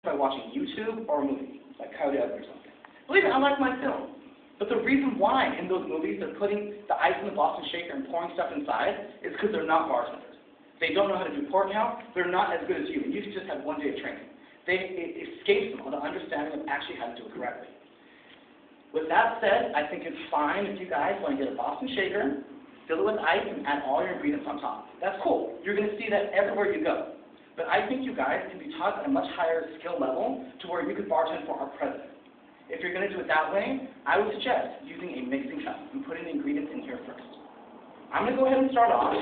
by watching YouTube or a movie, like Coyote Ugly or something. Believe it, I like my film. But the reason why in those movies they're putting the ice in the Boston shaker and pouring stuff inside is because they're not bartenders. They don't know how to do pour count. They're not as good as you, and you just have 1 day of training. It escapes them on the understanding of actually how to do it correctly. With that said, I think it's fine if you guys want to get a Boston shaker, fill it with ice, and add all your ingredients on top. That's cool. You're going to see that everywhere you go. But I think you guys can be taught at a much higher skill level to where you could bartend for our president. If you're going to do it that way, I would suggest using a mixing cup and putting the ingredients in here first. I'm going to go ahead and start off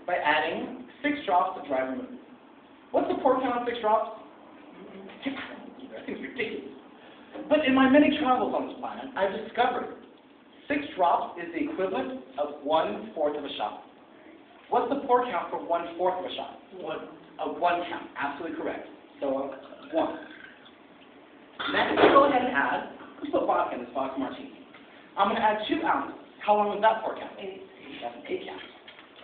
by adding 6 drops of dry vermouth. What's the pour count of 6 drops? I think it's ridiculous. But in my many travels on this planet, I've discovered 6 drops is the equivalent of 1/4 of a shot. What's the pour count for 1/4 of a shot? 1 count, absolutely correct. So 1. Next, go ahead and add, let's put vodka in this vodka martini. I'm going to add 2 ounces. How long was that pour count? 8. That's an 8 count.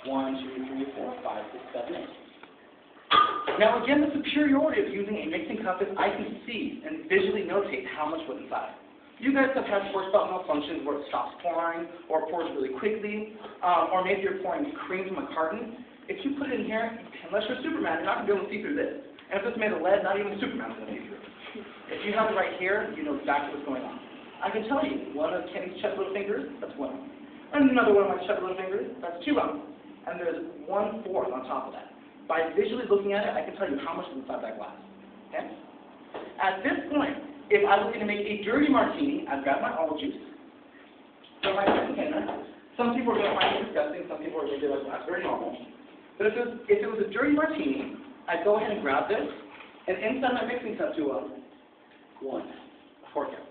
1, 2, 3, 4, 5, 6, 7, 8. Now again, the superiority of using a mixing cup is I can see and visually notate how much was inside. You guys have had pour spout malfunctions where it stops pouring, or pours really quickly, or maybe you're pouring cream from a carton. If you put it in here, unless you're Superman, you're not going to be able to see through this. And if it's made of lead, not even Superman's going to see through it. If you have it right here, you know exactly what's going on. I can tell you, one of Kenny's chubby little fingers, that's 1 ounce. And another one of my chubby little fingers, that's 2 ounces. And there's 1/4 on top of that. By visually looking at it, I can tell you how much is inside that glass. Okay? At this point, if I was going to make a dirty martini, I'd grab my olive juice, put my container. Some people are going to find it disgusting, some people are going to be like, well, that's very normal. But if it was a dirty martini, I'd go ahead and grab this, and inside my mixing cup do a 1, a pour count.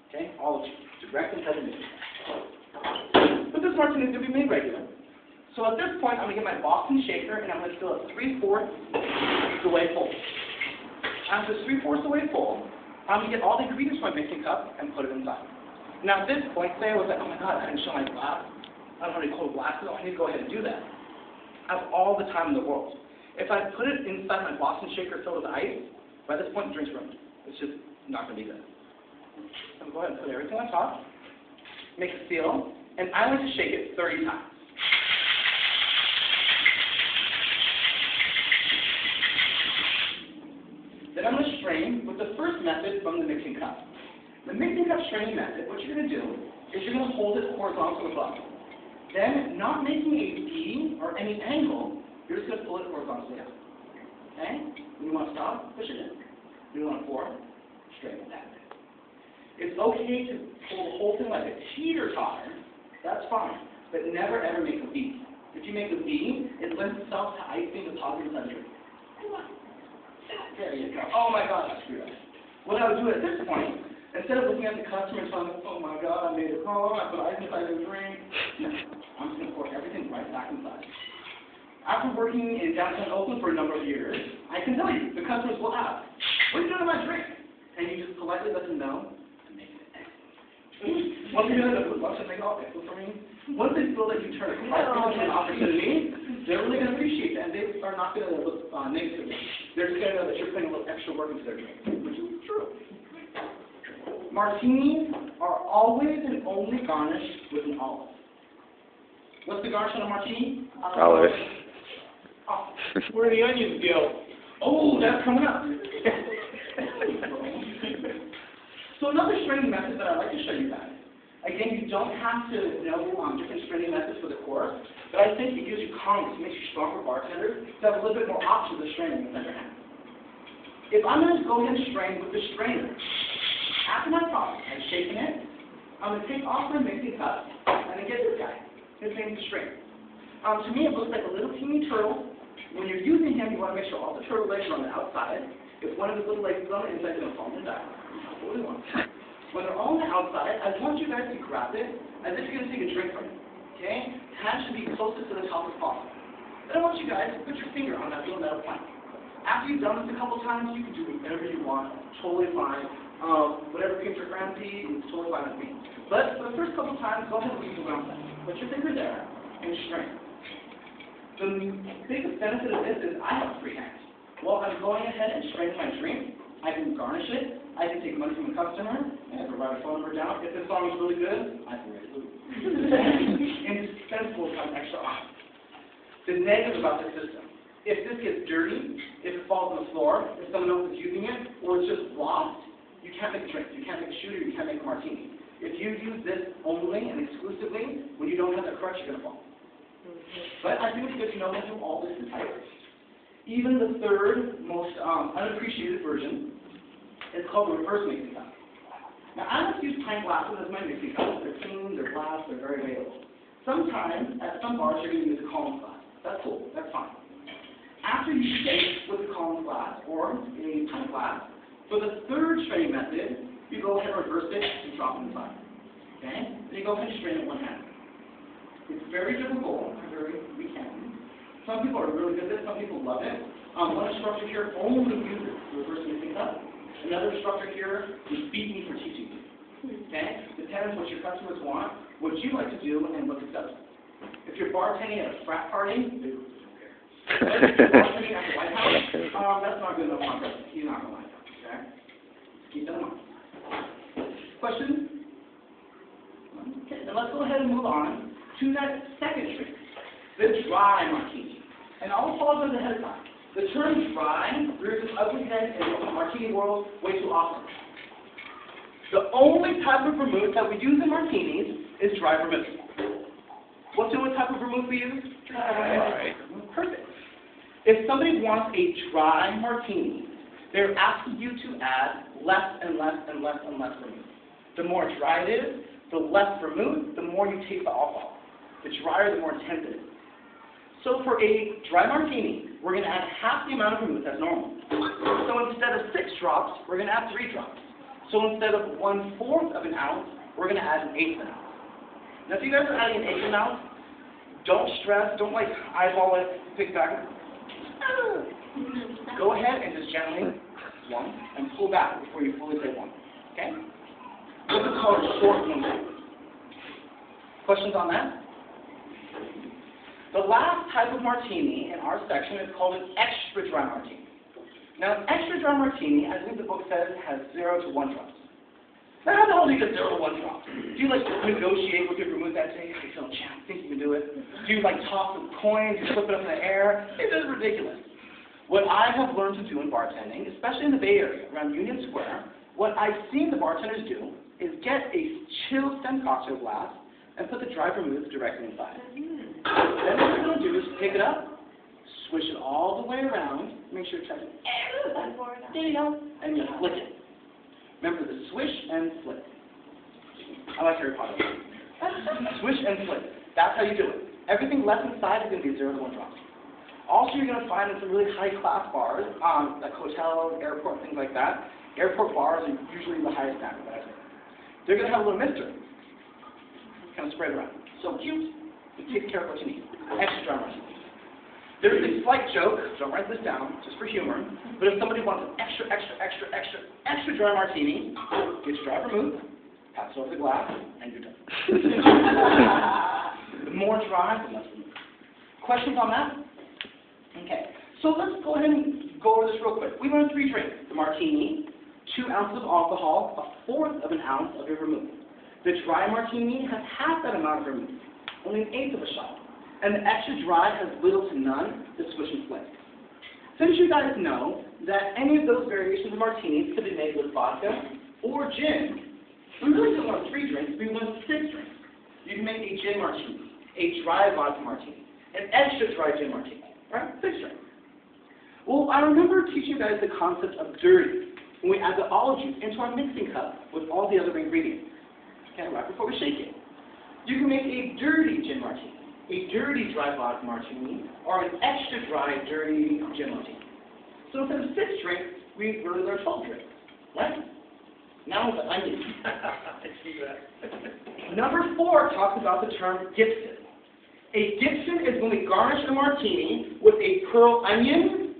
Okay? Olive juice, direct inside the mixing cup. But this martini is going to be made regular. So at this point, I'm going to get my Boston shaker, and I'm going to fill it 3/4 the way full. After 3/4 the way full, I'm going to get all the ingredients from my mixing cup and put it inside. Now at this point, say I was like, oh my god, I didn't show my glass. I don't have any cold glasses. Oh, I need to go ahead and do that. I have all the time in the world. If I put it inside my Boston shaker filled with ice, by this point the drink's ruined. It's just not going to be good. So I'm going to go ahead and put everything on top, make a seal, and I like to shake it 30 times. Then I'm going to strain with the first method from the mixing cup. The mixing cup straining method, what you're going to do is you're going to hold it horizontally above. Then, not making a V or any angle, you're just going to pull it horizontally out. Okay? When you want to stop, push it in. When you want to pour, straighten it out. It's okay to pull the whole thing like a teeter-totter. That's fine. But never ever make a V. If you make a V, it lends itself to icing the top of your drink. There you go. Oh my god, I screwed up. What I would do at this point, instead of looking at the customer and telling them, oh my god, I made it wrong, I put ice inside the drink, no, I'm just going to pour everything right back inside. After working in downtown Oakland for a number of years, I can tell you, the customers will ask, what are you doing to my drink? And you just politely let them know, I'm making it excellent. Once you do that, once they make it all excellent for me, once they feel that you turn it into an opportunity, they're really going to appreciate that, and they are not going to look negatively. They're just going to know that you're putting a little extra work into their drink, which is true. Martinis are always and only garnished with an olive. What's the garnish on a martini? Olive. Oh, where do the onions go? Oh, that's coming up. So another straining method that I'd like to show you guys. Again, you don't have to know different straining methods for the course, but I think it gives you confidence, makes you stronger bartenders to have a little bit more options of straining in your hand. If I'm going to go ahead and strain with the strainer, after my process, I'm shaking it, I'm going to take off my mixing cup, and then get this guy. His name's the strainer. To me, it looks like a little teeny turtle. When you're using him, you want to make sure all the turtle legs are on the outside. If one of his little legs is on the inside, it's going to fall and die. That's what we want. When they're all on the outside, I want you guys to grab it as if you're going to take a drink from it. Okay? Hand should be closest to the top as possible. Then I want you guys to put your finger on that little metal plank. After you've done this a couple times, you can do whatever you want. Totally fine. Whatever paints your fancy, it's totally fine with me. But for the first couple times, go ahead and leave the ground set. Put your finger there and strain. The biggest benefit of this is I have free hands. While I'm going ahead and straining my drink, I can money from a customer, and I have to write a phone number down. If the song is really good, I can write it. Indispensable becomes extra off. The negative about the system. If this gets dirty, if it falls on the floor, if someone else is using it, or it's just lost, you can't make a drink, you can't make a shooter, you can't make a martini. If you use this only and exclusively, when you don't have the crutch, you're going to fall. But I think it's good to know that through all this entirely. Even the third most unappreciated version is called the reverse mixing cup. Now, I like to use pint glasses as my mixing cups. They're clean, they're glass, they're very available. Sometimes, at some bars, you're going to use a Collins glass. That's cool, that's fine. After you shake with the Collins glass or a pint glass, for the third straining method, you go ahead and reverse it and drop it inside. Okay? Then you go ahead and strain it with one hand. It's very difficult, very weak-handed. Some people are really good at it, some people love it. One instructor here only uses the reverse mixing cup. Another instructor here would beat me for teaching you. Okay? Depends what your customers want, what you like to do, and what's acceptable. If you're bartending at a frat party, they don't care. But if you're bartending at the White House, that's not good enough for my He's not going to like that. Okay? Keep that in mind. Questions? Okay, then let's go ahead and move on to that second drink, the dry martini. And I'll apologize ahead of time. The term dry rears its ugly head in the martini world way too often. The only type of vermouth that we use in martinis is dry vermouth. What's the only type of vermouth we use? Dry. Perfect. If somebody wants a dry martini, they're asking you to add less and less and less and less vermouth. The more dry it is, the less vermouth, the more you taste the alcohol. The drier, the more intense it is. So for a dry martini, we're going to add half the amount of vermouth as normal. So instead of 6 drops, we're going to add 3 drops. So instead of 1/4 of an ounce, we're going to add 1/8 of an ounce. Now if you guys are adding 1/8 of an ounce, don't stress, don't like eyeball it, pick back. Go ahead and just gently one and pull back before you fully say one. Okay? This is called a short movement. Questions on that? The last type of martini in our section is called an extra dry martini. Now, an extra dry martini, I think the book says, has 0 to 1 drops. Now, how the hell do you get 0 to 1 drops? Do you like negotiate with your vermouth that day? Hey, Phil, champ, think you can do it? Do you like toss some coins? You flip it up in the air? It is ridiculous. What I have learned to do in bartending, especially in the Bay Area, around Union Square, what I've seen the bartenders do is get a chilled stem cocktail glass and put the dry vermouth directly inside. Then what you're going to do is pick it up, swish it all the way around, make sure it touches there you go, and you flick it. Remember the swish and flick. I like Harry Potter. Swish and flick. That's how you do it. Everything left inside is going to be 0 to 1 drops. Also, you're going to find in some really high-class bars, like hotels, airport, things like that. Airport bars are usually the highest standard that I think. They're going to have a little mister. Kind of spread around. So cute. It takes care of what you need. Extra dry martini. There is a slight joke, don't write this down, just for humor, but if somebody wants an extra dry martini, get your dry vermouth, pass it over the glass, and you're done. The more dry, the less vermouth. Questions on that? Okay. So let's go ahead and go over this real quick. We learned 3 drinks. The martini, 2 ounces of alcohol, 1/4 of an ounce of your vermouth. The dry martini has half that amount of vermouth, only 1/8 of a shot. And the extra dry has little to none to swish and flick. Since you guys know that any of those variations of martinis could be made with vodka or gin, we really don't want 3 drinks, we want 6 drinks. You can make a gin martini, a dry vodka martini, an extra dry gin martini, right? 6 drinks. Well, I remember teaching you guys the concept of dirty when we add the olive juice into our mixing cup with all the other ingredients. Okay, right before we shake it. You can make a dirty gin martini, a dirty dry vodka martini, or an extra dry dirty gin martini. So instead of 6 drinks, we really learned 12 drinks, right? Now the onion. I see that. Number 4 talks about the term Gibson. A Gibson is when we garnish a martini with a pearl onion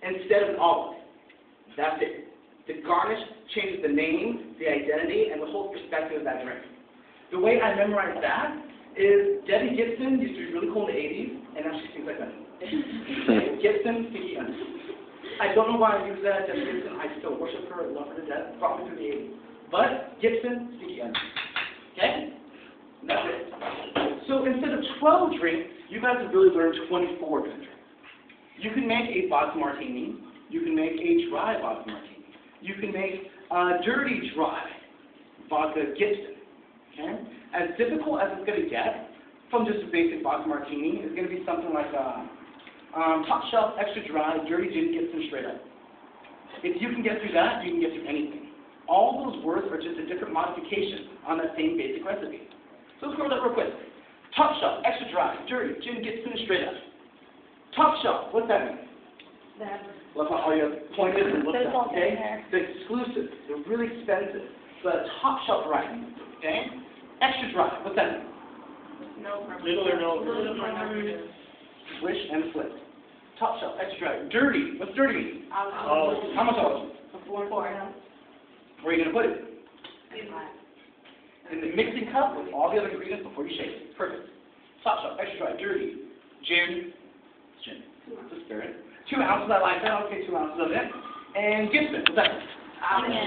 instead of an olive. That's it. The garnish changes the name, the identity, and the whole perspective of that drink. The way I memorize that is Debbie Gibson used to be really cool in the 80s, and now she sings like that. Gibson, sticky onions. I don't know why I use that, Debbie Gibson. I still worship her, love her to death, probably through the 80s. But Gibson, sticky onions. Okay? That's it. So instead of 12 drinks, you guys have really learned 24 different drinks. You can make a vodka martini. You can make a dry vodka martini. You can make a dirty dry vodka Gibson. Okay? As difficult as it's going to get from just a basic vodka martini is going to be something like a top shelf, extra dry, dirty gin Gibson straight up. If you can get through that, you can get through anything. All those words are just a different modification on that same basic recipe. So let's go over that real quick. Top shelf, extra dry, dirty gin Gibson straight up. Top shelf, what's that mean? Love how all you have pointed and looked at, okay? The exclusive, the really expensive, the top shelf variety, okay? Extra dry, what's that mean? Little or no. Swish and flip. Top shelf, extra dry. Dirty, what's dirty mean? How much olive? 4. Where are you going to put it? In the mixing cup with all the other ingredients before you shake it. Perfect. Top shelf, extra dry, dirty. Gin. Just spirit. 2 ounces, I like that. Okay, 2 ounces of it. And Gibson, what's that?